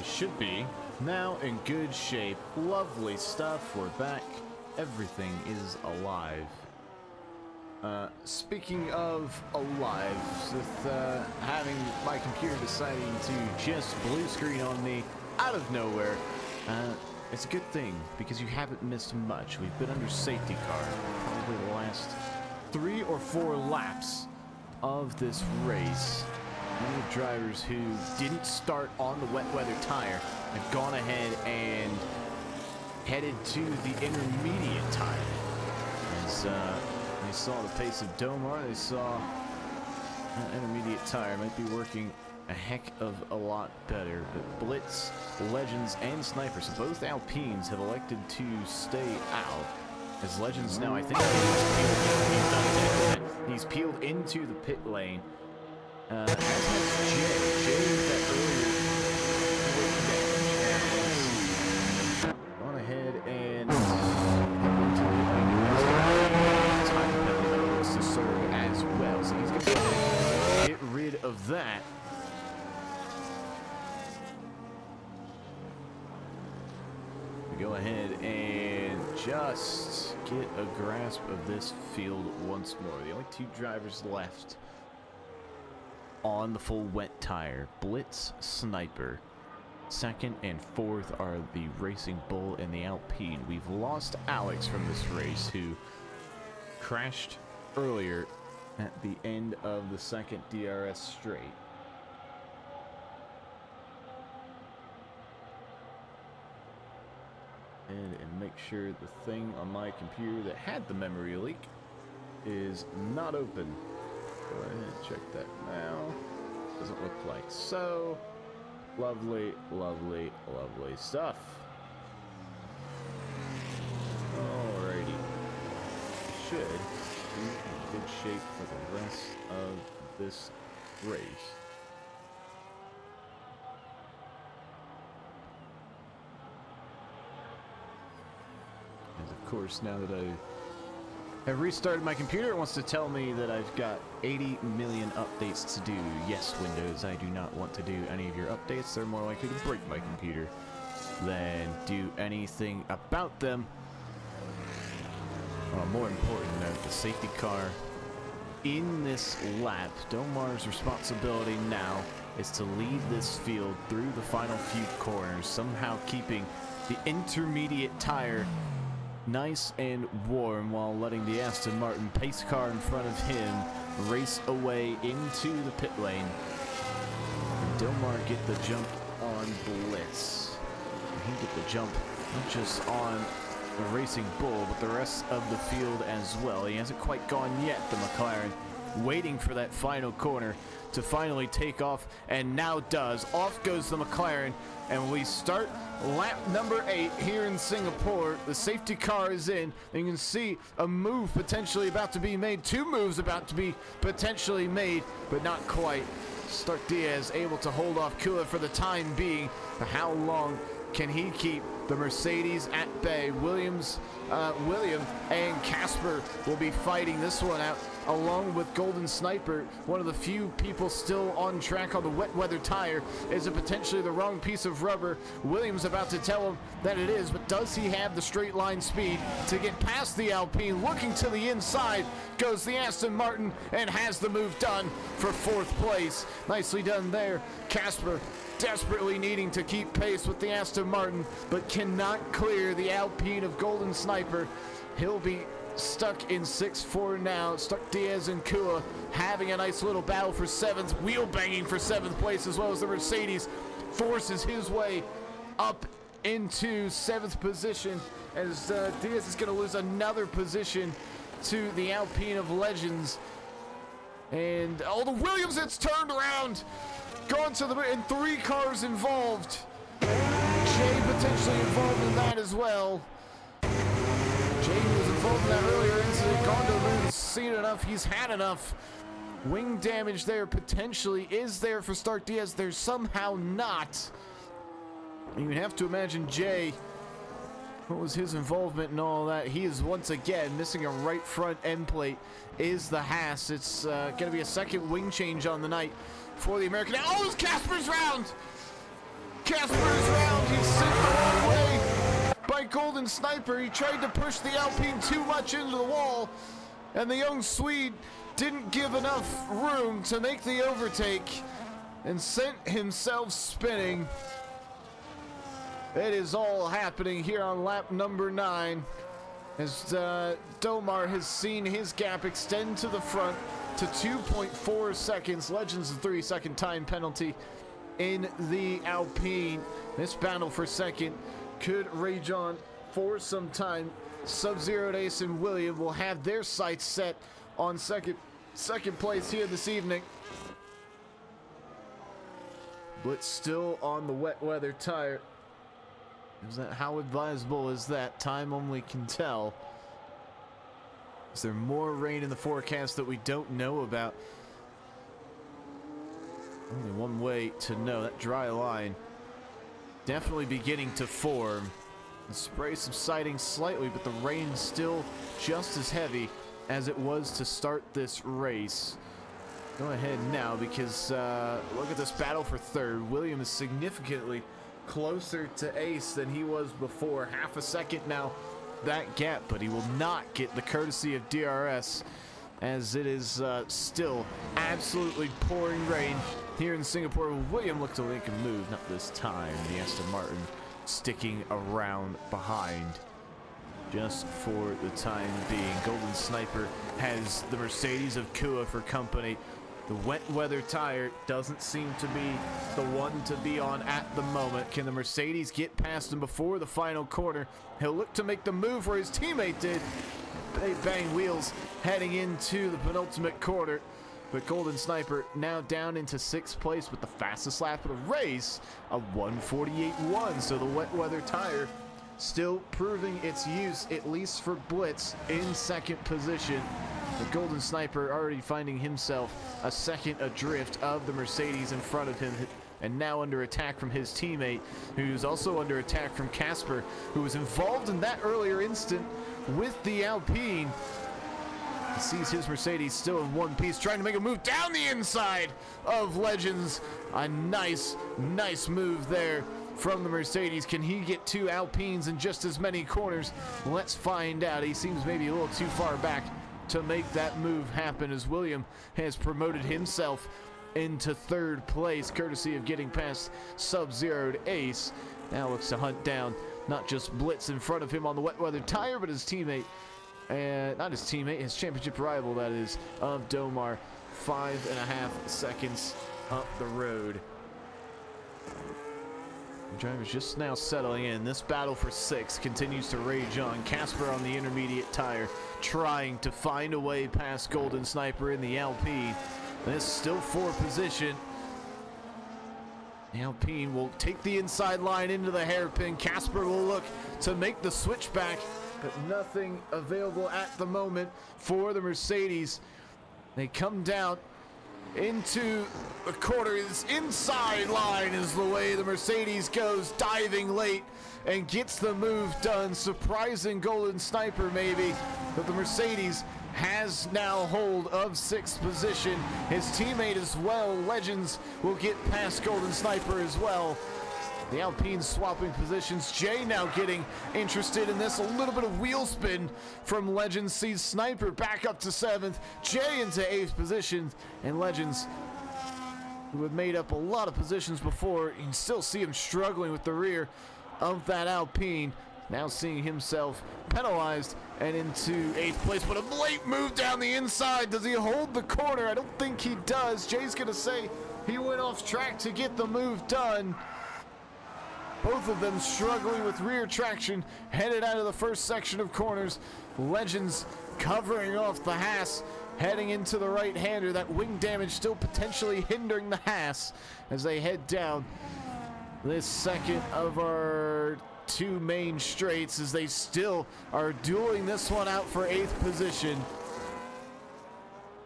We should be now in good shape. Lovely stuff. We're back. Everything is alive. Speaking of alive, with having my computer deciding to just blue screen on me out of nowhere, it's a good thing because you haven't missed much. We've been under safety car probably the last 3 or 4 laps of this race. Many drivers who didn't start on the wet weather tire have gone ahead and headed to the intermediate tire. As they saw the pace of Domar, they saw an intermediate tire might be working a heck of a lot better. But Blitz, Legends, and Sniper, so both Alpines have elected to stay out. As Legends now, I think he's peeled into the pit lane. As has Jay with that earlier on ahead and time penalty looks to serve as well. So he's going to get rid of that. We go ahead and just get a grasp of this field once more. The only 2 drivers left on the full wet tire. Blitz, Sniper. 2nd and 4th are the Racing Bull and the Alpine. We've lost Alex from this race, who crashed earlier at the end of the 2nd DRS straight. And make sure the thing on my computer that had the memory leak is not open. Go ahead and check that now. Doesn't look like so. Lovely, lovely, lovely stuff. Alrighty. Should be in good shape for the rest of this race. And of course, now that I've restarted my computer, it wants to tell me that I've got 80 million updates to do. Yes, Windows, I do not want to do any of your updates. They're more likely to break my computer than do anything about them. On a more important note, the safety car in this lap. Domar's responsibility now is to lead this field through the final few corners, somehow keeping the intermediate tire nice and warm while letting the Aston Martin pace car in front of him race away into the pit lane. And Domar get the jump on Blitz. And he get the jump not just on the Racing Bull, but the rest of the field as well. He hasn't quite gone yet, the McLaren, waiting for that final corner to finally take off, and now does. Off goes the McLaren, and we start lap number 8 here in Singapore. The safety car is in. You can see a move potentially about to be made. 2 moves about to be potentially made, but not quite. Stark Diaz able to hold off Kua for the time being. How long can he keep the Mercedes at bay? William and Casper will be fighting this one out, along with Golden Sniper. One of the few people still on track on the wet weather tire. Is it potentially the wrong piece of rubber? Williams about to tell him that it is, but does he have the straight line speed to get past the Alpine? Looking to the inside goes the Aston Martin and has the move done for 4th place. Nicely done there. Casper desperately needing to keep pace with the Aston Martin, but cannot clear the Alpine of Golden Sniper. He'll be stuck in 6-4 now. Stuck Diaz and Kua having a nice little battle for 7th, wheel banging for 7th place, as well as the Mercedes forces his way up into 7th position, as Diaz is going to lose another position to the Alpine of Legends. And the Williams, it's turned around. Gone to the, and 3 cars involved. Jay potentially involved in that as well. Jay was involved in that earlier incident. Gone to the moon, seen enough. He's had enough. Wing damage there potentially is there for Stark Diaz. There's somehow not. You would have to imagine Jay. What was his involvement in all that? He is once again missing a right front end plate. Is the Haas. It's going to be a second wing change on the night for the American. Oh, it's Casper's round! Casper's round. He's sent the wrong way by Golden Sniper. He tried to push the Alpine too much into the wall, and the young Swede didn't give enough room to make the overtake and sent himself spinning. It is all happening here on lap number 9 as Domar has seen his gap extend to the front to 2.4 seconds. Legends a 3-second time penalty in the Alpine. This battle for second could rage on for some time. Sub-Zero, Ace, and William will have their sights set on second place here this evening. Blitz still on the wet weather tire. Is that how advisable is that? Time only can tell. Is there more rain in the forecast that we don't know about? Only one way to know. That dry line definitely beginning to form. The spray subsiding slightly, but the rain still just as heavy as it was to start this race. Go ahead now, because look at this battle for third. William is significantly closer to Ace than he was before. Half a second now, that gap, but he will not get the courtesy of DRS as it is still absolutely pouring rain here in Singapore. William looked to make a move, not this time. The Aston Martin sticking around behind just for the time being. Golden Sniper has the Mercedes of Kua for company. The wet weather tire doesn't seem to be the one to be on at the moment. Can the Mercedes get past him before the final corner? He'll look to make the move where his teammate did. They bang wheels heading into the penultimate corner. But Golden Sniper now down into 6th place with the fastest lap of the race, a 1:48.1. So the wet weather tire still proving its use, at least for Blitz, in 2nd position. The Golden Sniper already finding himself a second adrift of the Mercedes in front of him, and now under attack from his teammate, who's also under attack from Casper, who was involved in that earlier instant with the Alpine. He sees his Mercedes still in one piece, trying to make a move down the inside of Legends. A nice move there from the Mercedes. Can he get 2 Alpines in just as many corners? Let's find out. He seems maybe a little too far back to make that move happen, as William has promoted himself into 3rd place, courtesy of getting past Sub-Zero'd Ace. Now looks to hunt down not just Blitz in front of him on the wet weather tire, but his teammate, not his teammate, his championship rival, that is, of Domar, 5.5 seconds up the road. The driver's just now settling in. This battle for 6 continues to rage on. Casper on the intermediate tire, trying to find a way past Golden Sniper in the Alpine. This still for position. The Alpine will take the inside line into the hairpin. Casper will look to make the switchback, but nothing available at the moment for the Mercedes. They come down into the corner. This inside line is the way the Mercedes goes, diving late and gets the move done. Surprising Golden Sniper maybe, but the Mercedes has now hold of 6th position. His teammate as well, Legends, will get past Golden Sniper as well. The Alpine swapping positions. Jay now getting interested in this. A little bit of wheel spin from Legends. Sees Sniper back up to 7th. Jay into 8th position. And Legends, who had made up a lot of positions before, you can still see him struggling with the rear of that Alpine. Now seeing himself penalized and into 8th place. But a late move down the inside. Does he hold the corner? I don't think he does. Jay's going to say he went off track to get the move done. Both of them struggling with rear traction, headed out of the first section of corners. Legends covering off the Haas, heading into the right-hander. That wing damage still potentially hindering the Haas as they head down this second of our 2 main straights, as they still are dueling this one out for 8th position.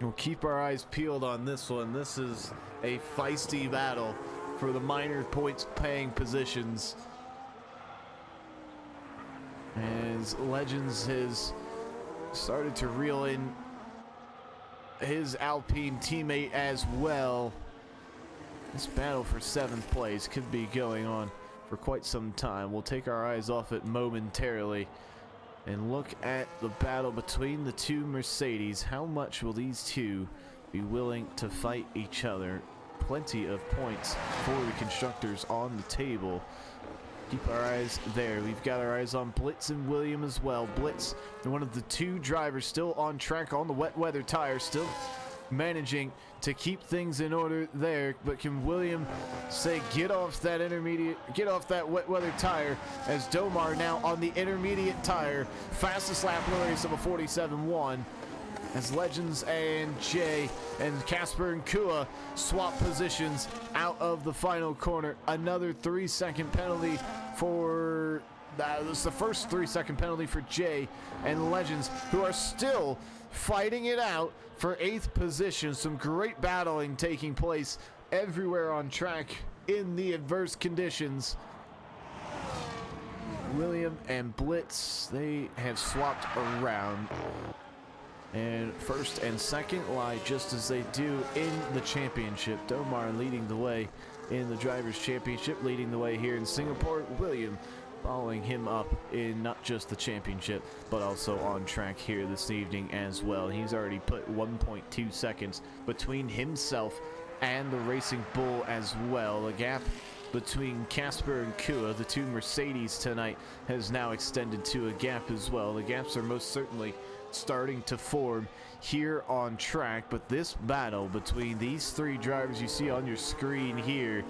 We'll keep our eyes peeled on this one. This is a feisty battle for the minor points paying positions, as Legends has started to reel in his Alpine teammate as well. This battle for 7th place could be going on for quite some time. We'll take our eyes off it momentarily and look at the battle between the two Mercedes. How much will these two be willing to fight each other? Plenty of points for the constructors on the table. Keep our eyes there. We've got our eyes on Blitz and William as well. Blitz, one of the two drivers, still on track on the wet weather tires, still managing to keep things in order there, but can William say get off that wet weather tire, as Domar now on the intermediate tire, fastest lap in the race of a 47.1, as Legends and Jay and Casper and Kua swap positions out of the final corner. Another 3-second penalty for this is the first 3-second penalty for Jay and Legends, who are still fighting it out for 8th position. Some great battling taking place everywhere on track in the adverse conditions. William and Blitz, they have swapped around, and first and second lie just as they do in the championship. Domar leading the way in the Drivers' Championship, leading the way here in Singapore. William following him up in not just the championship, but also on track here this evening as well. He's already put 1.2 seconds between himself and the Racing Bull as well. The gap between Casper and Kua, the two Mercedes tonight, has now extended to a gap as well. The gaps are most certainly starting to form here on track, but this battle between these three drivers you see on your screen here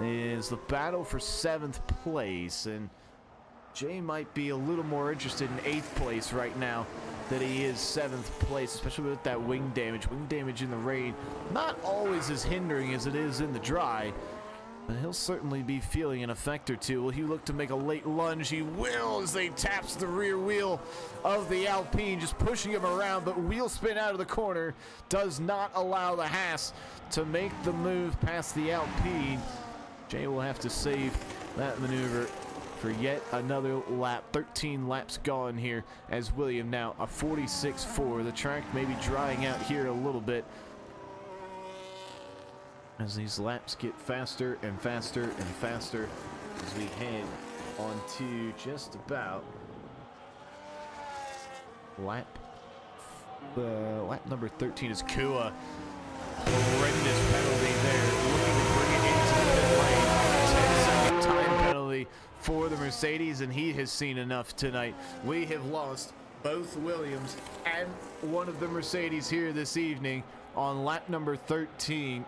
is the battle for 7th place, and Jay might be a little more interested in 8th place right now than he is 7th place, especially with that wing damage. Wing damage in the rain, not always as hindering as it is in the dry, but he'll certainly be feeling an effect or two. Will he look to make a late lunge? He will, as they taps the rear wheel of the Alpine, just pushing him around, but wheel spin out of the corner does not allow the Haas to make the move past the Alpine. Jay will have to save that maneuver for yet another lap. 13 laps gone here, as William now a 46.4. The track may be drying out here a little bit as these laps get faster and faster and faster as we head on to just about lap number 13 is Kua. Horrendous penalty there, looking to bring it into the pit lane. 10-second time penalty for the Mercedes, and he has seen enough tonight. We have lost both Williams and one of the Mercedes here this evening on lap number 13.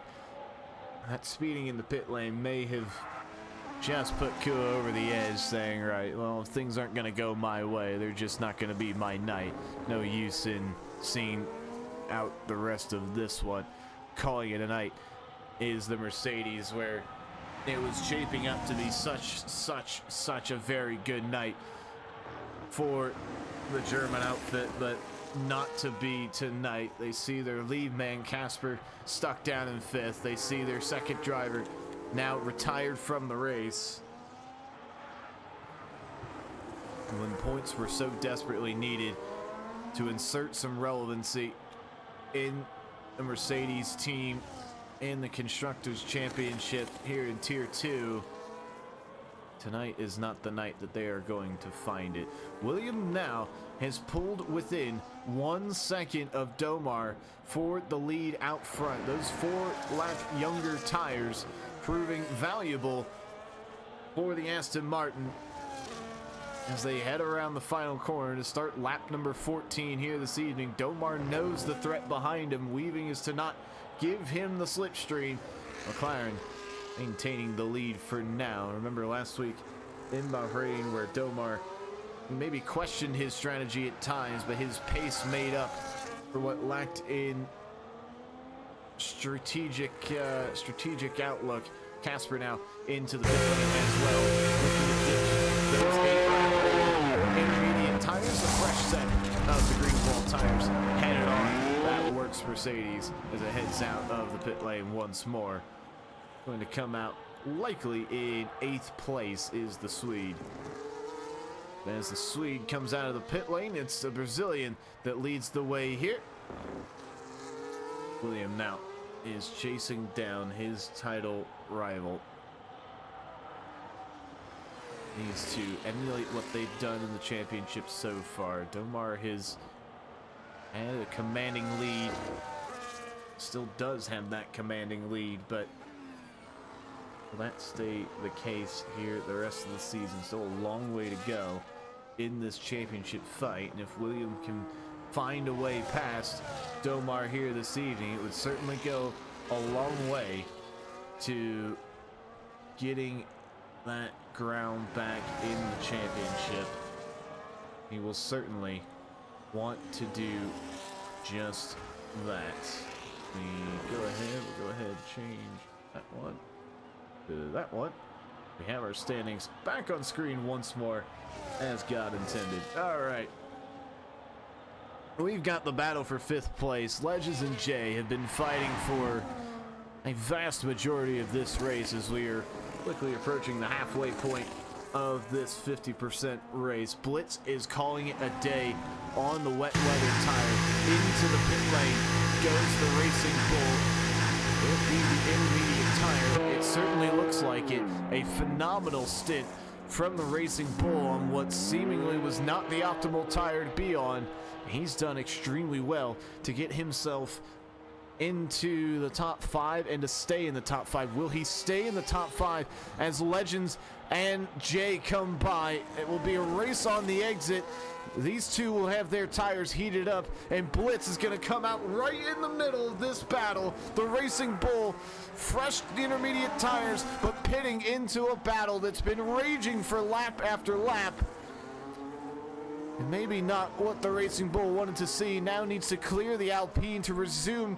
That speeding in the pit lane may have just put Kua over the edge, saying, right, well, if things aren't going to go my way, they're just not going to be my night. No use in seeing out the rest of this one. Calling it a night is the Mercedes, where it was shaping up to be such a very good night for the German outfit, but not to be tonight. They see their lead man Casper stuck down in 5th. They see their second driver now retired from the race when points were so desperately needed to insert some relevancy in the Mercedes team in the Constructors' Championship here in Tier 2. Tonight is not the night that they are going to find it. William now has pulled within 1 second of Domar for the lead out front. Those 4-lap younger tires proving valuable for the Aston Martin as they head around the final corner to start lap number 14 here this evening. Domar knows the threat behind him. Weaving is to not give him the slipstream. McLaren maintaining the lead for now. Remember last week in Bahrain where Domar maybe questioned his strategy at times, but his pace made up for what lacked in strategic outlook. Casper now into the pit lane as well, looking to ditch those 8-lap intermediate tires. A fresh set of the green ball tires headed on. That works Mercedes as it heads out of the pit lane once more. Going to come out likely in 8th place is the Swede. As the Swede comes out of the pit lane, it's the Brazilian that leads the way here. William now is chasing down his title rival. Needs to emulate what they've done in the championship so far. Domar has had a commanding lead. Still does have that commanding lead, but will that stay the case here the rest of the season? Still a long way to go in this championship fight, and if William can find a way past Domar here this evening, it would certainly go a long way to getting that ground back in the championship. He will certainly want to do just that. We'll go ahead, change that one to that one. We have our standings back on screen once more, as God intended. All right. We've got the battle for 5th place. Legends and Jay have been fighting for a vast majority of this race as we are quickly approaching the halfway point of this 50% race. Blitz is calling it a day on the wet weather tire. Into the pit lane goes the Racing Bull. It'll be the intermediate tire. It certainly looks like it. A phenomenal stint from the Racing Bull on what seemingly was not the optimal tire to be on. He's done extremely well to get himself into the top 5 and to stay in the top 5. Will he stay in the top 5 as Legends and Jay come by? It will be a race on the exit. These two will have their tires heated up, and Blitz is going to come out right in the middle of this battle. The Racing Bull, fresh intermediate tires, but pitting into a battle that's been raging for lap after lap. And maybe not what the Racing Bull wanted to see. Now needs to clear the Alpine to resume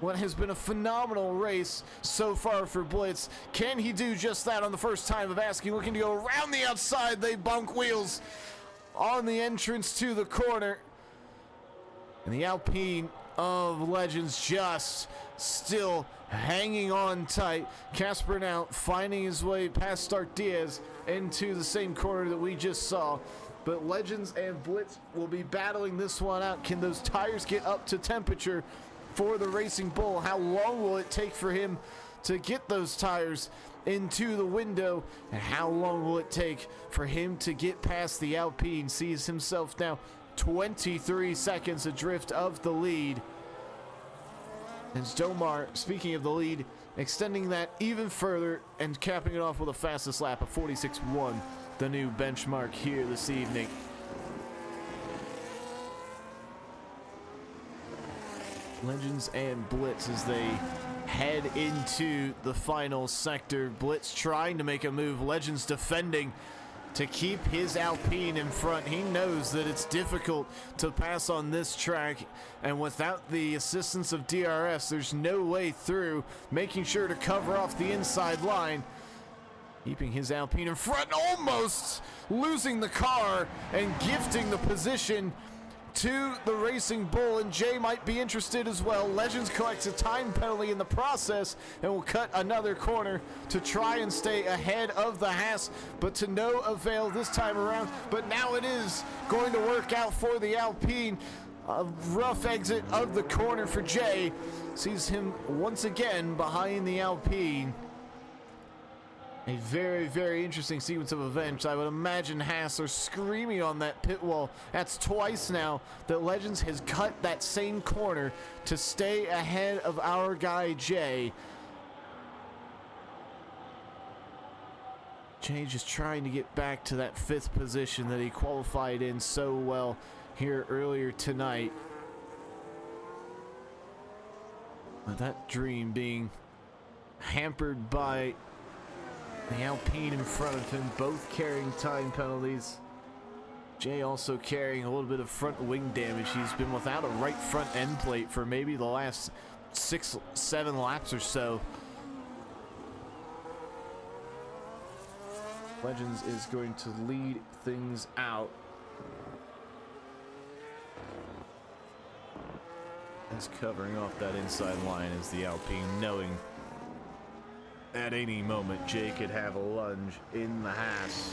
what has been a phenomenal race so far for Blitz. Can he do just that on the first time of asking? Looking to go around the outside. They bunk wheels on the entrance to the corner. And the Alpine of Legends just still hanging on tight. Casper now finding his way past Stark Diaz into the same corner that we just saw. But Legends and Blitz will be battling this one out. Can those tires get up to temperature for the Racing Bull? How long will it take for him to get those tires into the window? And how long will it take for him to get past the Alpine? Sees himself now 23 seconds adrift of the lead. And Domar, speaking of the lead, extending that even further and capping it off with a fastest lap of 46.1. The new benchmark here this evening. Legends and Blitz as they head into the final sector. Blitz trying to make a move. Legends defending to keep his Alpine in front. He knows that it's difficult to pass on this track, and without the assistance of DRS, there's no way through. Making sure to cover off the inside line. Keeping his Alpine in front, almost losing the car and gifting the position to the Racing Bull, and Jay might be interested as well. Legends collects a time penalty in the process and will cut another corner to try and stay ahead of the Haas, but to no avail this time around. But now it is going to work out for the Alpine. A rough exit of the corner for Jay. Sees him once again behind the Alpine. A very, very interesting sequence of events. I would imagine Haas are screaming on that pit wall. That's twice now that Legends has cut that same corner to stay ahead of our guy, Jay. Jay just trying to get back to that 5th position that he qualified in so well here earlier tonight. But that dream being hampered by the Alpine in front of him, both carrying time penalties. Jay also carrying a little bit of front wing damage. He's been without a right front end plate for maybe the last 6-7 laps or so. Legends is going to lead things out. Is covering off that inside line as the Alpine, knowing at any moment Jay could have a lunge in the Haas.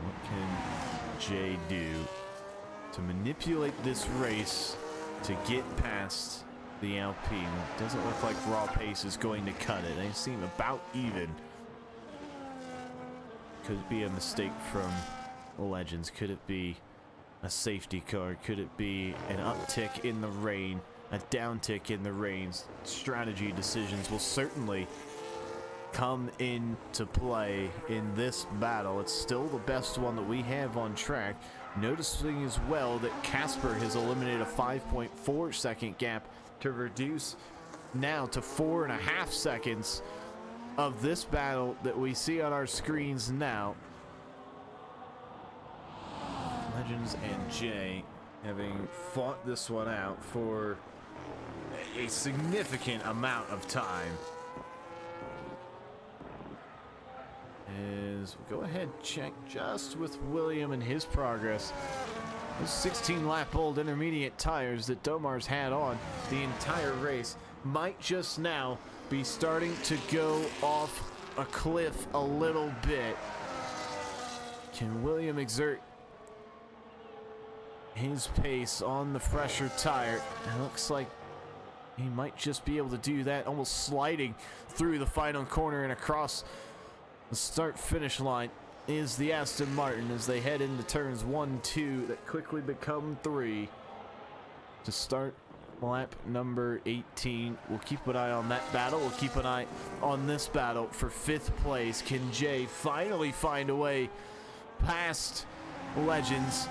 What can Jay do to manipulate this race to get past the Alpine. It doesn't look like raw pace is going to cut it. They seem about even. Could it be a mistake from Legends? Could it be a safety car? Could it be an uptick in the rain? A downtick in the rains? Strategy decisions will certainly come into play in this battle. It's still the best one that we have on track. Noticing as well that Casper has eliminated a 5.4 second gap to reduce now to 4.5 seconds of this battle that we see on our screens now. Legends and Jay having fought this one out for a significant amount of time. As we go ahead, check just with William and his progress. Those 16-lap-old intermediate tires that Domar's had on the entire race might just now be starting to go off a cliff a little bit. Can William exert his pace on the fresher tire? It looks like he might just be able to do that, almost sliding through the final corner and across the start-finish line is the Aston Martin as they head into turns 1, 2 that quickly become 3 to start lap number 18. We'll keep an eye on that battle. We'll keep an eye on this battle for 5th place. Can Jay finally find a way past Legends?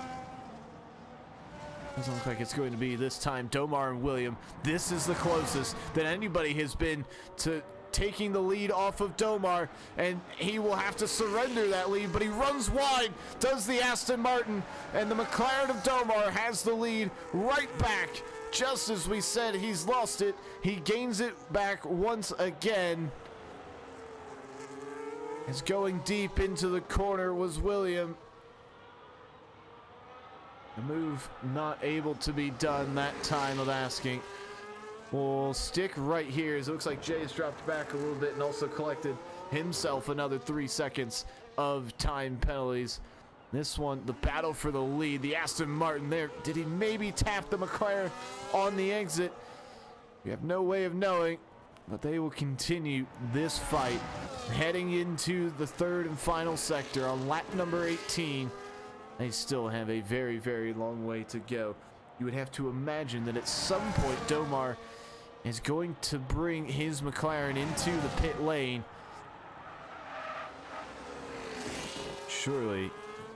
Doesn't look like it's going to be this time. Domar and William, this is the closest that anybody has been to taking the lead off of Domar, and he will have to surrender that lead, but he runs wide, does the Aston Martin, and the McLaren of Domar has the lead right back. Just as we said, he's lost it. He gains it back once again. As going deep into the corner was William. The move not able to be done that time of asking. We'll stick right here as it looks like Jay has dropped back a little bit and also collected himself another 3 seconds of time penalties. This one, the battle for the lead, the Aston Martin there. Did he maybe tap the McLaren on the exit? We have no way of knowing, but they will continue this fight heading into the 3rd and final sector on lap number 18. They still have a very, very long way to go. You would have to imagine that at some point Domar is going to bring his McLaren into the pit lane. Surely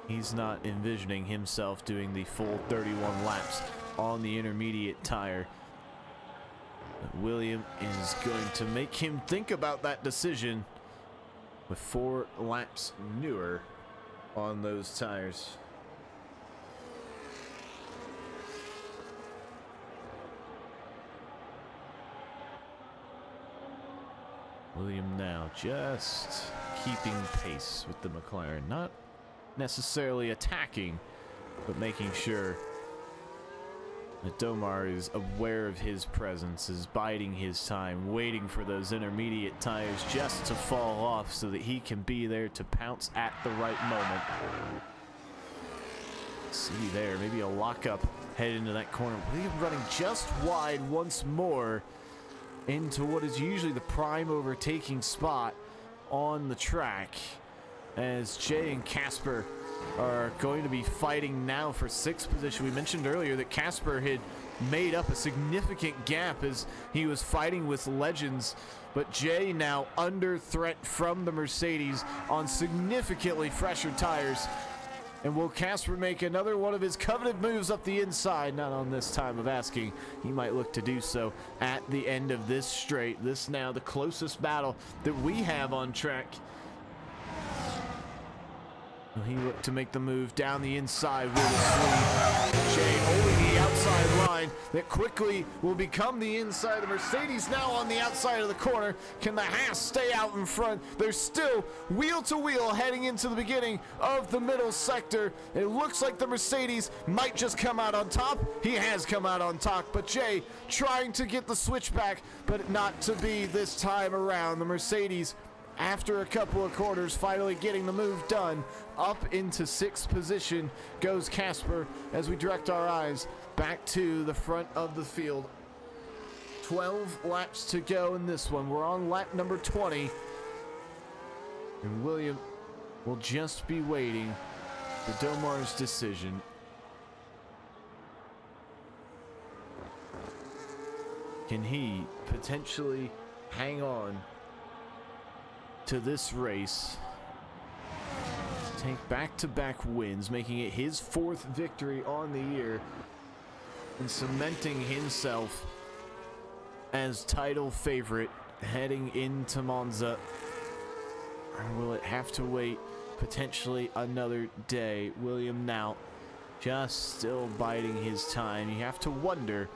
he's not envisioning himself doing the full 31 laps on the intermediate tire. But William is going to make him think about that decision with 4 laps newer on those tires. William now just keeping pace with the McLaren, not necessarily attacking, but making sure that Domar is aware of his presence, is biding his time, waiting for those intermediate tires just to fall off so that he can be there to pounce at the right moment. See there, maybe a lockup head into that corner. William running just wide once more into what is usually the prime overtaking spot on the track, as Jay and Casper are going to be fighting now for 6th position. We mentioned earlier that Casper had made up a significant gap as he was fighting with Legends, but Jay now under threat from the Mercedes on significantly fresher tires. And will Casper make another one of his coveted moves up the inside? Not on this time of asking. He might look to do so at the end of this straight. This now the closest battle that we have on track. Will he look to make the move down the inside with a sweep? Jay holding the outside line that quickly will become the inside. The Mercedes now on the outside of the corner. Can the Haas stay out in front? They're still wheel to wheel heading into the beginning of the middle sector. It looks like the Mercedes might just come out on top. He has come out on top, but Jay trying to get the switchback, but not to be this time around. The Mercedes after a couple of quarters, finally getting the move done. Up into 6th position goes Casper as we direct our eyes back to the front of the field. 12 laps to go in this one. We're on lap number 20. And William will just be waiting for Domar's decision. Can he potentially hang on to this race, take back-to-back wins, making it his 4th victory on the year, and cementing himself as title favorite heading into Monza? Or will it have to wait potentially another day? William now just still biding his time. You have to wonder,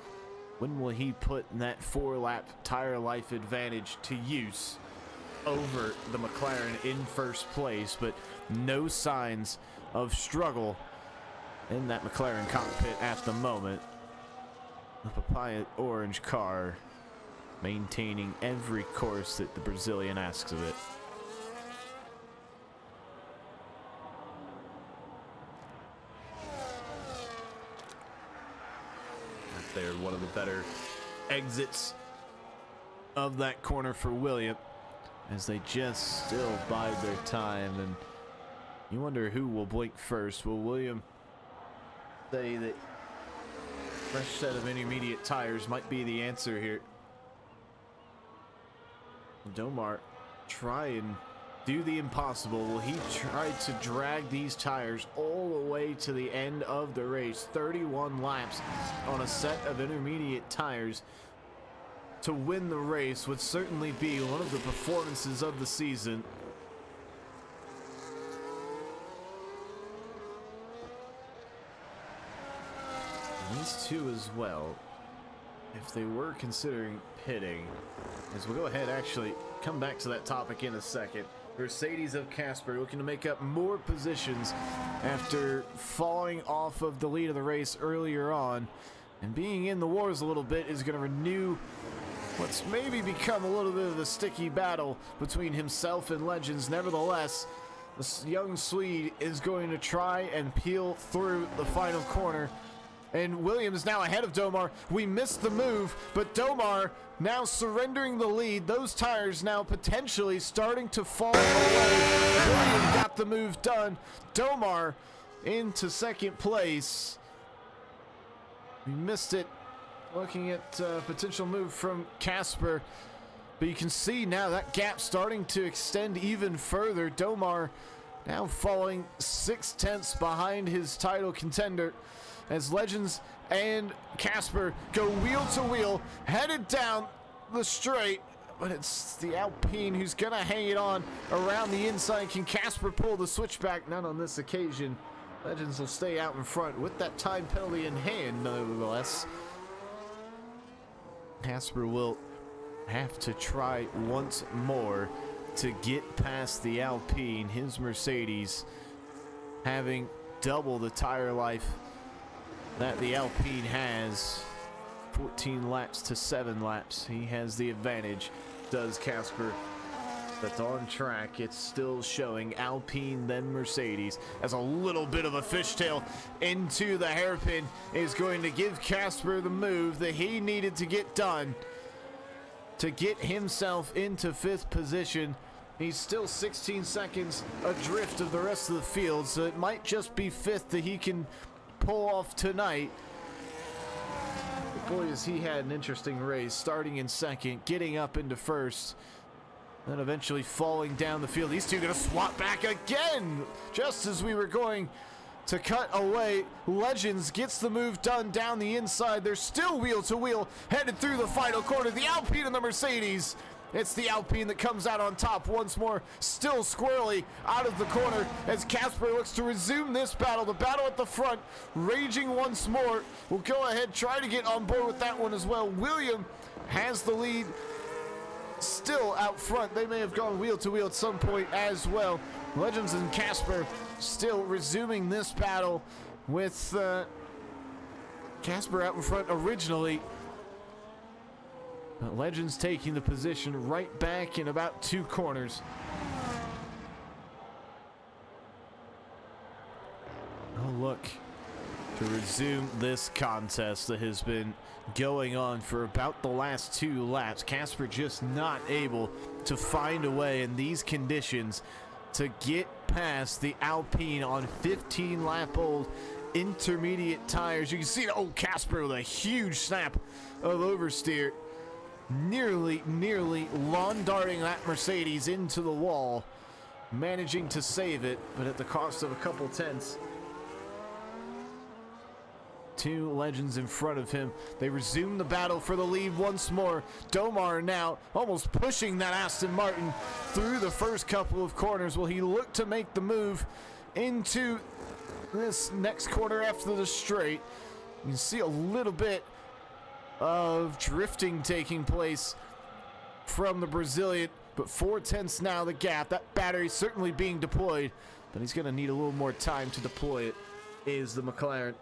when will he put that 4-lap tire life advantage to use over the McLaren in 1st place? But no signs of struggle in that McLaren cockpit at the moment. The papaya orange car maintaining every course that the Brazilian asks of it. They're one of the better exits of that corner for William, as they just still bide their time. And you wonder who will blink first. Will William say that fresh set of intermediate tires might be the answer here? Domar try and do the impossible. Will he try to drag these tires all the way to the end of the race? 31 laps on a set of intermediate tires to win the race would certainly be one of the performances of the season. These two as well, if they were considering pitting, as we'll go ahead, actually come back to that topic in a second. Mercedes of Casper looking to make up more positions after falling off of the lead of the race earlier on, and being in the wars a little bit is going to renew what's maybe become a little bit of a sticky battle between himself and Legends. Nevertheless, this young Swede is going to try and peel through the final corner. And Williams now ahead of Domar. We missed the move, but Domar now surrendering the lead. Those tires now potentially starting to fall away. Williams got the move done. Domar into 2nd place. We missed it looking at potential move from Casper. But you can see now that gap starting to extend even further. Domar now falling 6/10 behind his title contender, as Legends and Casper go wheel to wheel, headed down the straight. But it's the Alpine who's gonna hang it on around the inside. Can Casper pull the switchback? Not on this occasion. Legends will stay out in front with that time penalty in hand, nevertheless. Casper will have to try once more to get past the Alpine, his Mercedes having double the tire life that the Alpine has. 14 laps to 7 laps. He has the advantage, does Casper. But on track, it's still showing Alpine, then Mercedes, as a little bit of a fishtail into the hairpin is going to give Casper the move that he needed to get done to get himself into 5th position. He's still 16 seconds adrift of the rest of the field, so it might just be 5th that he can pull off tonight. But boy, has he had an interesting race, starting in 2nd, getting up into 1st, then eventually falling down the field. These two gonna swap back again, just as we were going to cut away. Legends gets the move done down the inside. They're still wheel to wheel, headed through the final corner. The Alpine and the Mercedes. It's the Alpine that comes out on top once more, still squarely out of the corner as Casper looks to resume this battle. The battle at the front, raging once more. We'll go ahead, try to get on board with that one as well. William has the lead still out front. They may have gone wheel to wheel at some point as well. Legends and Casper still resuming this battle with Casper out in front originally. But Legends taking the position right back in about 2 corners. look to resume this contest that has been going on for about the last 2 laps. Casper just not able to find a way in these conditions to get past the Alpine on 15-lap-old intermediate tires. You can see the old Casper with a huge snap of oversteer, nearly lawn darting that Mercedes into the wall, managing to save it, but at the cost of a couple tenths. 2 legends in front of him. They resume the battle for the lead once more. Domar now almost pushing that Aston Martin through the first couple of corners. Will he look to make the move into this next corner after the straight? You can see a little bit of drifting taking place from the Brazilian, but 4 tenths now the gap. That battery certainly being deployed, but he's going to need a little more time to deploy it, is the McLaren.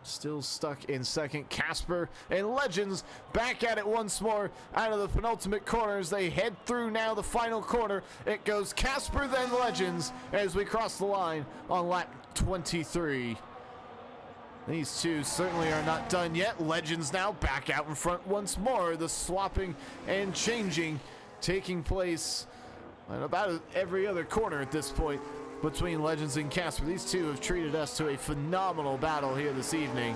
Still stuck in second. Casper and Legends back at it once more out of the penultimate corners. They head through now the final corner. It goes Casper, then Legends as we cross the line on lap 23. These two certainly are not done yet. Legends now back out in front once more. The swapping and changing taking place at about every other corner at this point between Legends and Casper. These two have treated us to a phenomenal battle here this evening,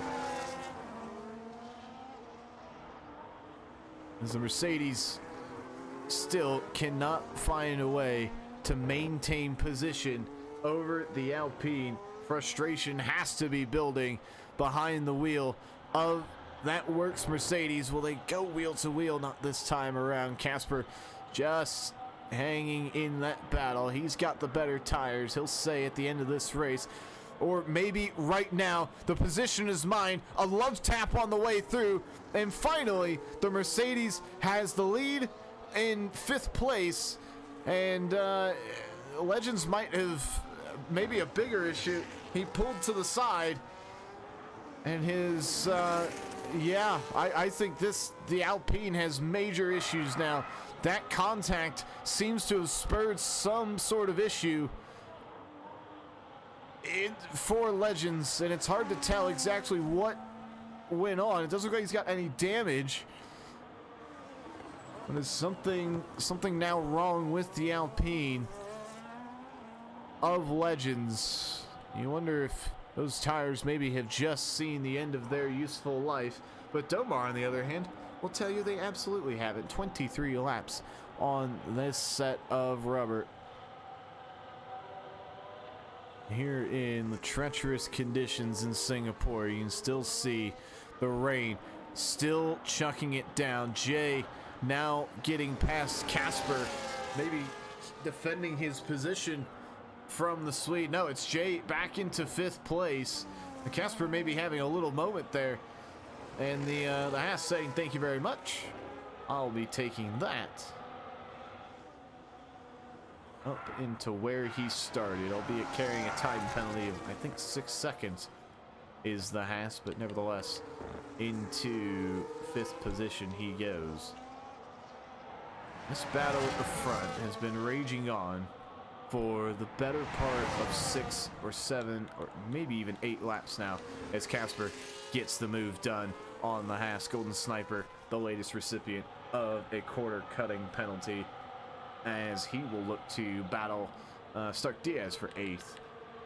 as the Mercedes still cannot find a way to maintain position over the Alpine. Frustration has to be building behind the wheel of that works Mercedes. Will they go wheel to wheel? Not this time around. Casper just hanging in that battle. He's got the better tires, he'll say at the end of this race, or maybe right now. The position is mine. A love tap on the way through, and finally the Mercedes has the lead in 5th place, and Legends might have maybe a bigger issue. He pulled to the side, and his I think the Alpine has major issues now. That contact seems to have spurred some sort of issue for Legends, and it's hard to tell exactly what went on. It doesn't look like he's got any damage, but there's something now wrong with the Alpine of Legends. You wonder if those tires maybe have just seen the end of their useful life. But Domar, on the other hand, will tell you they absolutely haven't. 23 laps on this set of rubber. Here in the treacherous conditions in Singapore, you can still see the rain still chucking it down. Jay now getting past Casper, maybe defending his position from the Swede. No, it's Jay back into 5th place. The Casper may be having a little moment there, and the Haas saying thank you very much. I'll be taking that up into where he started, albeit carrying a time penalty of I think 6 seconds is the Haas, but nevertheless into 5th position he goes. This battle at the front has been raging on for the better part of 6 or 7 or maybe even 8 laps now, as Casper gets the move done on the Haas. Golden Sniper, the latest recipient of a quarter cutting penalty, as he will look to battle Stark Diaz for 8th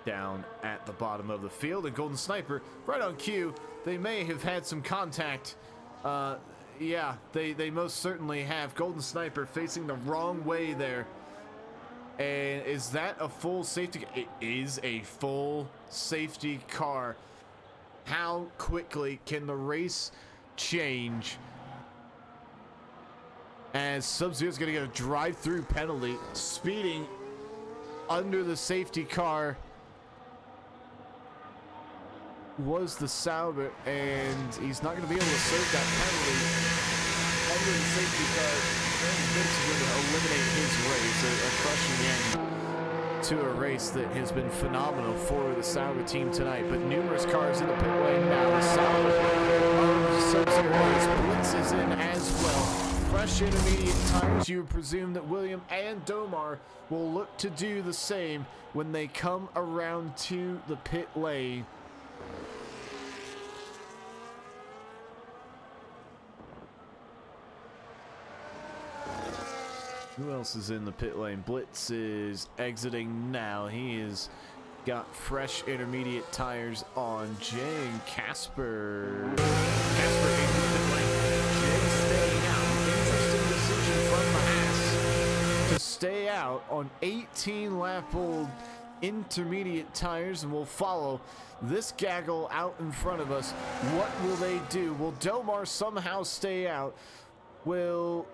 down at the bottom of the field. And Golden Sniper right on cue. They may have had some contact. Yeah, they most certainly have. Golden Sniper facing the wrong way there. And is that a full safety? It is a full safety car. How quickly can the race change? As Sub-Zero's going to get a drive-through penalty, speeding under the safety car was the Sauber, and he's not going to be able to serve that penalty under the safety car. Vince going to eliminate his race, a crushing end to a race that has been phenomenal for the Sauber team tonight. But numerous cars in the pit lane now. The Sauber of Sub-Zero blitzes in as well. fresh intermediate tires, you would presume that William and Domar will look to do the same when they come around to the pit lane. Who else is in the pit lane? Blitz is exiting now. He is got fresh intermediate tires on. Jay and Casper. Casper in the pit lane. Jay staying out. Interesting decision from the Haas to stay out on 18-lap-old intermediate tires, and we'll follow this gaggle out in front of us. What will they do? Will Domar somehow stay out? Will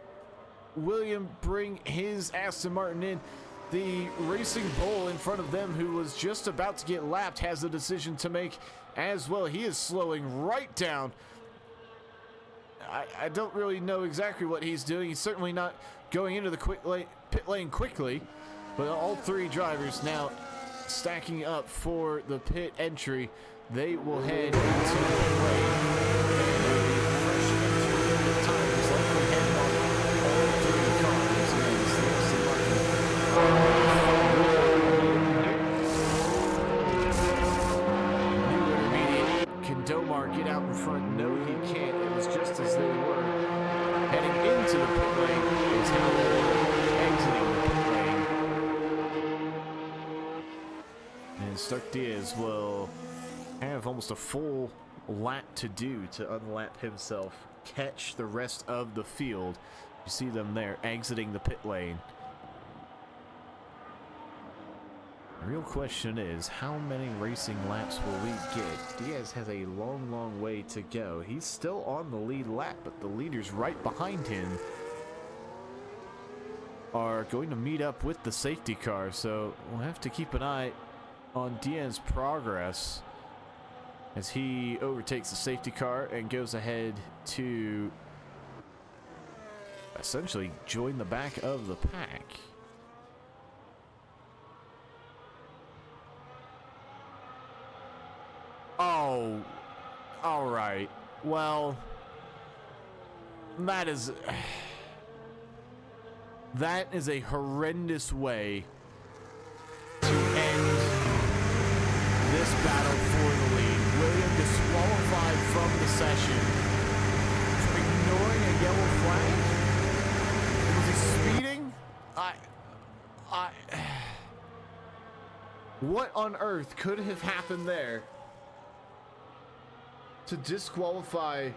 William bring his Aston Martin in? The Racing Bull in front of them, who was just about to get lapped, has a decision to make as well. He is slowing right down. I don't really know exactly what he's doing. He's certainly not going into the pit lane quickly, but all three drivers now stacking up for the pit entry. They will head into the pit lane. Domar get out in front? No, he can't. It was just as they were heading into the pit lane. It's how they're exiting the pit lane. And Stark Diaz will have almost a full lap to do to unlap himself, catch the rest of the field. You see them there exiting the pit lane. The real question is, how many racing laps will we get? Diaz has a long, long way to go. He's still on the lead lap, but the leaders right behind him are going to meet up with the safety car, so we'll have to keep an eye on Diaz's progress as he overtakes the safety car and goes ahead to essentially join the back of the pack. Oh, all right. Well, that is a horrendous way to end this battle for the lead. William disqualified from the session for ignoring a yellow flag. Was he speeding? What on earth could have happened there to disqualify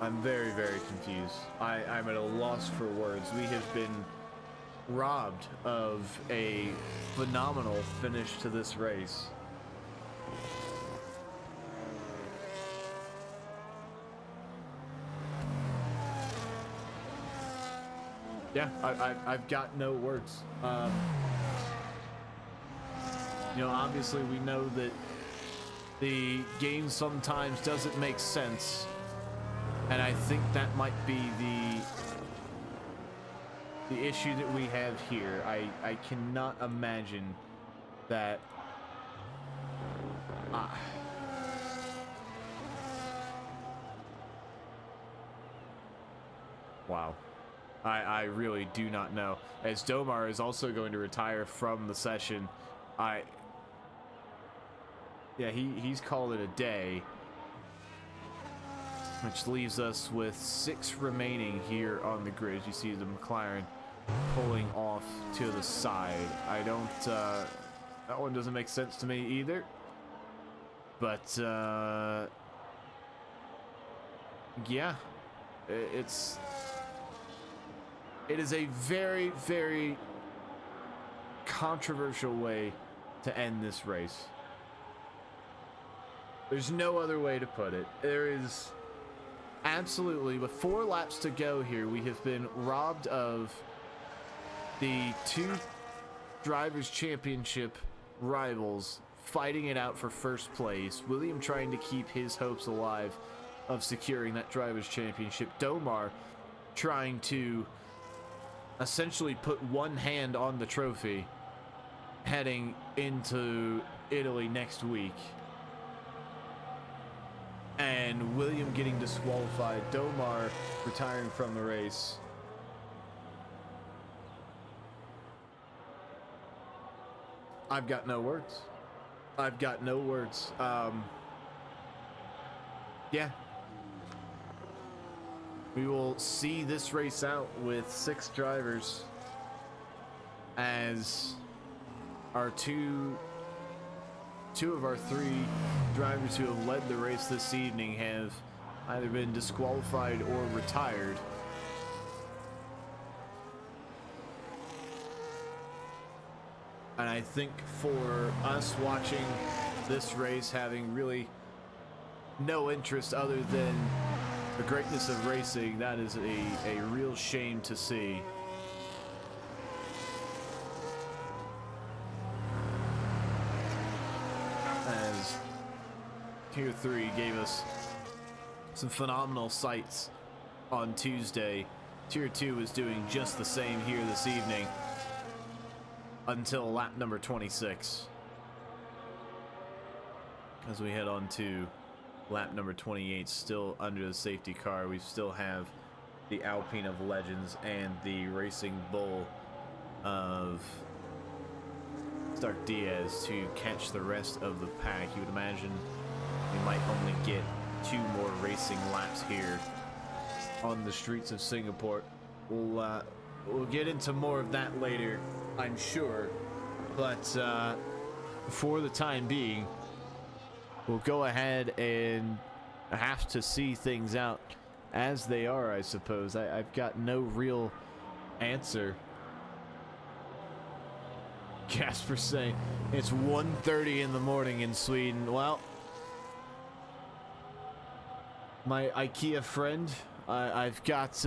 I'm very, very confused. I'm at a loss for words. We have been robbed of a phenomenal finish to this race. Yeah, I've got no words. You know, obviously we know that the game sometimes doesn't make sense, and I think that might be the issue that we have here. I cannot imagine that. Wow. I really do not know. As Domar is also going to retire from the session, yeah, he's called it a day, which leaves us with 6 remaining here on the grid. You see the McLaren pulling off to the side. I don't, that one doesn't make sense to me either. But, yeah, it is a very, very controversial way to end this race. There's no other way to put it. There is absolutely, with 4 laps to go here, we have been robbed of the 2 Drivers' Championship rivals fighting it out for first place. William trying to keep his hopes alive of securing that Drivers' Championship. Domar trying to essentially put one hand on the trophy heading into Italy next week. And William getting disqualified, Domar retiring from the race. I've got no words. I've got no words. Yeah. We will see this race out with 6 drivers as our two of our 3 drivers who have led the race this evening have either been disqualified or retired. And I think for us watching this race, having really no interest other than the greatness of racing, that is a real shame to see. As Tier 3 gave us some phenomenal sights on Tuesday, Tier 2 was doing just the same here this evening until lap number 26. As we head on to lap number 28, still under the safety car, we still have the Alpine of Legends and the Racing Bull of Stark Diaz to catch the rest of the pack. You would imagine we might only get 2 more racing laps here on the streets of Singapore. We'll get into more of that later, I'm sure, but for the time being, we'll go ahead and have to see things out as they are, I suppose. I've got no real answer. Casper saying it's 1:30 in the morning in Sweden. Well, my IKEA friend, I've got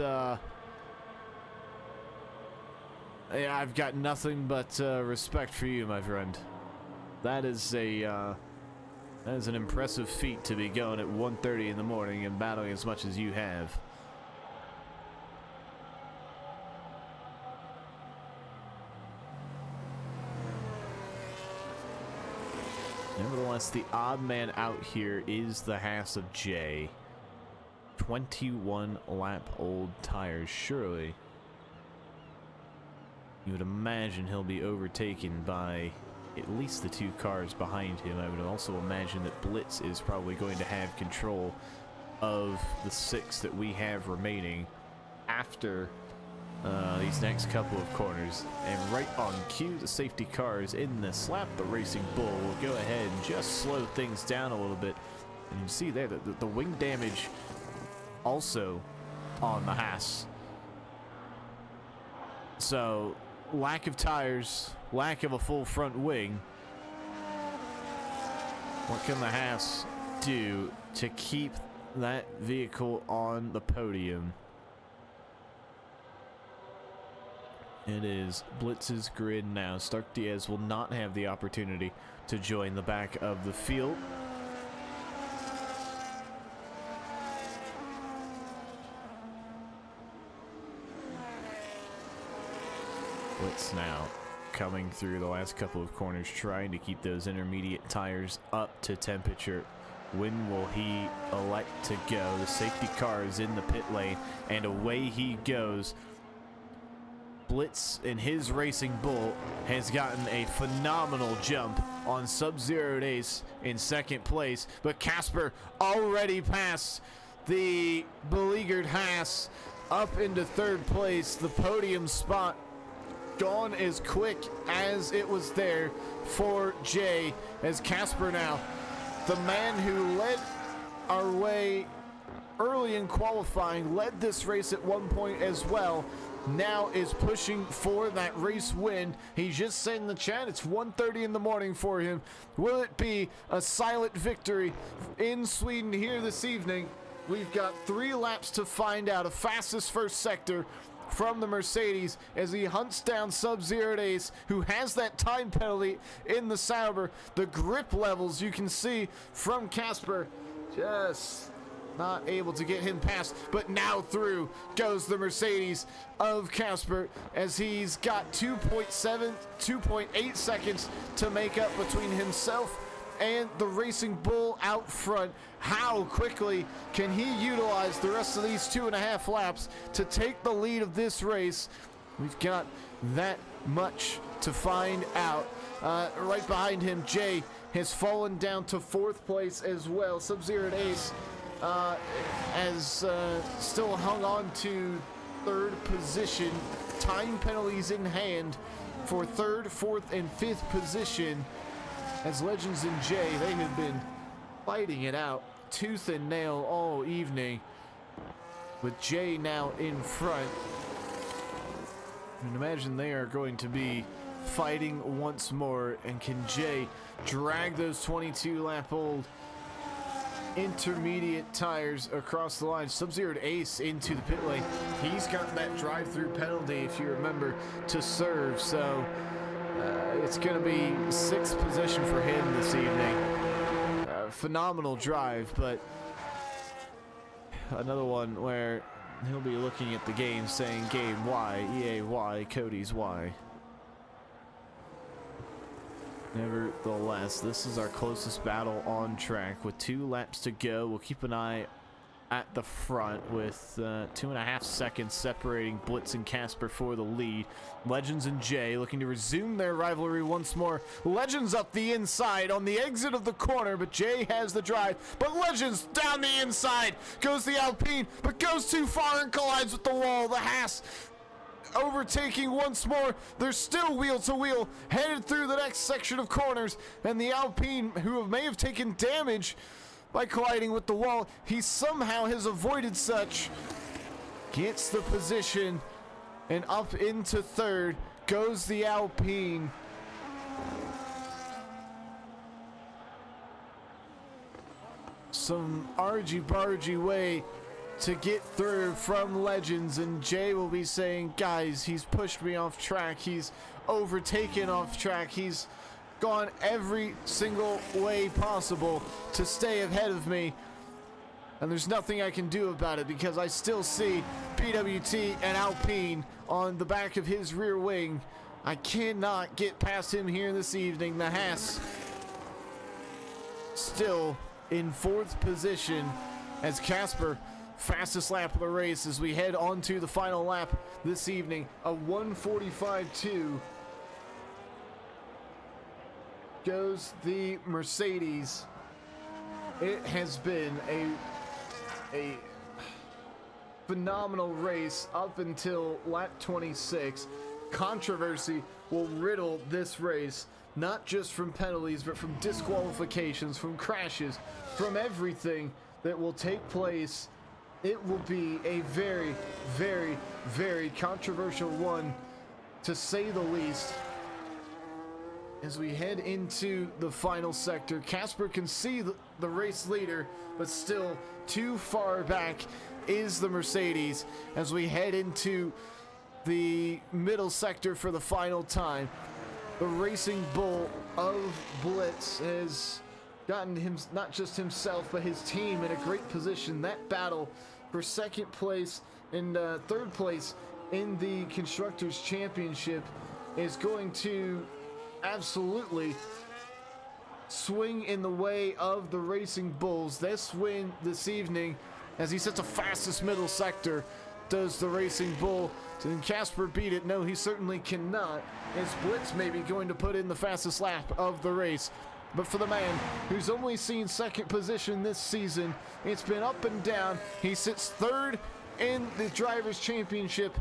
I've got nothing but respect for you, my friend. That is an impressive feat to be going at 1:30 in the morning and battling as much as you have. Nevertheless, the odd man out here is the Haas of Jay. 21 lap old tires. Surely you would imagine he'll be overtaken by at least the 2 cars behind him. I would also imagine that Blitz is probably going to have control of the 6 that we have remaining after these next couple of corners. And right on cue, the safety cars in this lap. The Racing Bull will go ahead and just slow things down a little bit. And you can see there that the wing damage also on the Haas. So lack of tires, lack of a full front wing. What can the Haas do to keep that vehicle on the podium? It is Blitz's grid now. Stark Diaz will not have the opportunity to join the back of the field. Blitz now coming through the last couple of corners, trying to keep those intermediate tires up to temperature. When will he elect to go? The safety car is in the pit lane, and away he goes. Blitz in his Racing Bull has gotten a phenomenal jump on Sub-Zeroed Ace in 2nd place, but Casper already passed the beleaguered Haas up into 3rd place. The podium spot gone as quick as it was there for Jay, as Casper now, the man who led our way early in qualifying, led this race at one point as well, now is pushing for that race win. He's just saying in the chat it's 1:30 in the morning for him. Will it be a silent victory in Sweden here this evening? We've got 3 laps to find out. A fastest first sector from the Mercedes as he hunts down Sub-Zeroed Ace, who has that time penalty in the Sauber. The grip levels you can see from Casper, just not able to get him past, but now through goes the Mercedes of Casper as he's got 2.8 seconds to make up between himself and the Racing Bull out front. How quickly can he utilize the rest of these 2.5 laps to take the lead of this race? We've got that much to find out. Right behind him, Jay has fallen down to 4th place as well. Sub-Zero and Ace has still hung on to 3rd position. Time penalties in hand for 3rd, 4th, and 5th position. As Legends and Jay, they have been fighting it out tooth and nail all evening, with Jay now in front. And imagine they are going to be fighting once more. And can Jay drag those 22-lap-old intermediate tires across the line? Sub-Zero Ace into the pit lane. He's got that drive-through penalty, if you remember, to serve. So it's going to be 6th position for him this evening. Phenomenal drive, but another one where he'll be looking at the game saying, game why, EA why, Cody's why. Nevertheless, this is our closest battle on track with 2 laps to go. We'll keep an eye at the front with 2.5 seconds separating Blitz and Casper for the lead. Legends and Jay looking to resume their rivalry once more. Legends up the inside on the exit of the corner, but Jay has the drive. But Legends down the inside goes the Alpine, but goes too far and collides with the wall. The Haas overtaking once more. They're still wheel to wheel, headed through the next section of corners, and the Alpine, who may have taken damage by colliding with the wall, he somehow has avoided such, gets the position, and up into 3rd goes the Alpine. Some argy-bargy way to get through from Legends, and Jay will be saying, guys, he's pushed me off track, he's overtaken off track, he's gone every single way possible to stay ahead of me, and there's nothing I can do about it because I still see PWT and Alpine on the back of his rear wing. I cannot get past him here this evening. The Haas still in 4th position as Casper, fastest lap of the race as we head on to the final lap this evening, a 1:45.2. Goes the Mercedes. It has been a phenomenal race up until lap 26. Controversy will riddle this race, not just from penalties, but from disqualifications, from crashes, from everything that will take place. It will be a very, very, very controversial one, to say the least. As we head into the final sector, Casper can see the race leader, but still too far back is the Mercedes as we head into the middle sector for the final time. The Racing Bull of Blitz has gotten him, not just himself, but his team in a great position. That battle for 2nd place and 3rd place in the Constructors' Championship is going to absolutely swing in the way of the Racing Bulls. This win this evening, as he sets a fastest middle sector, does the Racing Bull. Can Casper beat it? No, he certainly cannot, as Blitz may be going to put in the fastest lap of the race. But for the man who's only seen 2nd position this season, it's been up and down. He sits 3rd in the Drivers' Championship.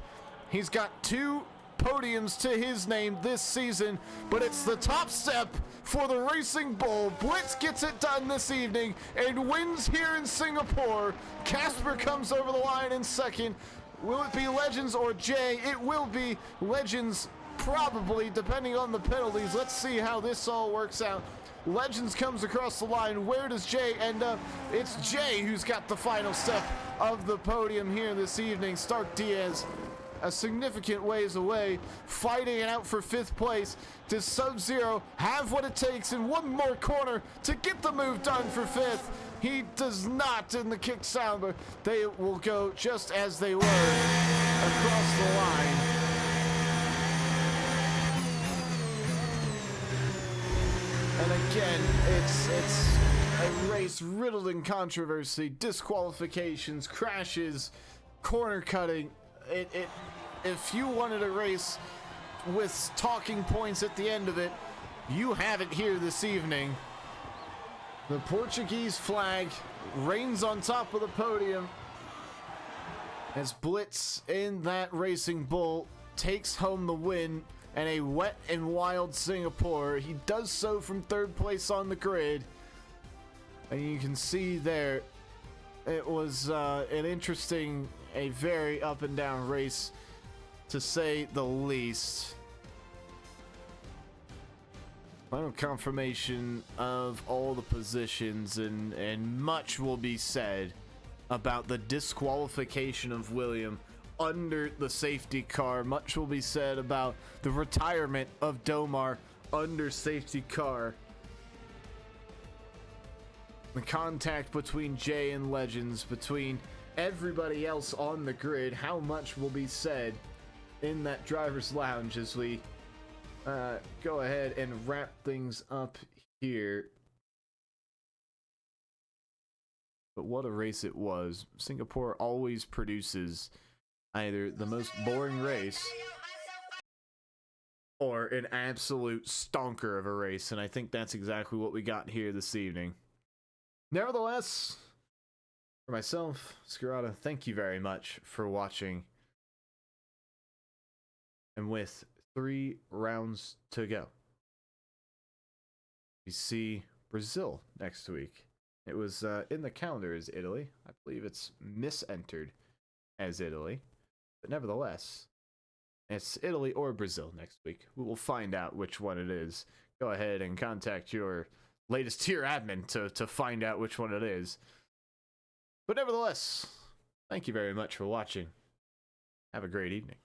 He's got 2 podiums to his name this season, but it's the top step for the Racing Bull. Blitz gets it done this evening and wins here in Singapore. Casper comes over the line in 2nd. Will it be Legends or Jay? It will be Legends, probably, depending on the penalties. Let's see how this all works out. Legends comes across the line. Where does Jay end up? It's Jay who's got the final step of the podium here this evening. Stark Diaz a significant ways away, fighting it out for 5th place. Does Sub-Zero have what it takes in one more corner to get the move done for 5th? He does not in the kick sound, but they will go just as they were across the line. And again, it's a race riddled in controversy, disqualifications, crashes, corner cutting. If you wanted a race with talking points at the end of it, you have it here this evening. The Portuguese flag reigns on top of the podium as Blitz in that Racing Bull takes home the win and a wet and wild Singapore. He does so from third place on the grid. And you can see there, it was an interesting, a very up and down race, to say the least. Final confirmation of all the positions, and much will be said about the disqualification of William under the safety car. Much will be said about the retirement of Domar under safety car. The contact between Jay and Legends, between everybody else on the grid. How much will be said in that driver's lounge as we go ahead and wrap things up here. But what a race it was. Singapore always produces either the most boring race or an absolute stonker of a race, and I think that's exactly what we got here this evening. Nevertheless, for myself, Skirata, thank you very much for watching. And with 3 rounds to go, we see Brazil next week. It was in the calendar as Italy. I believe it's misentered as Italy. But nevertheless, it's Italy or Brazil next week. We will find out which one it is. Go ahead and contact your latest tier admin to find out which one it is. But nevertheless, thank you very much for watching. Have a great evening.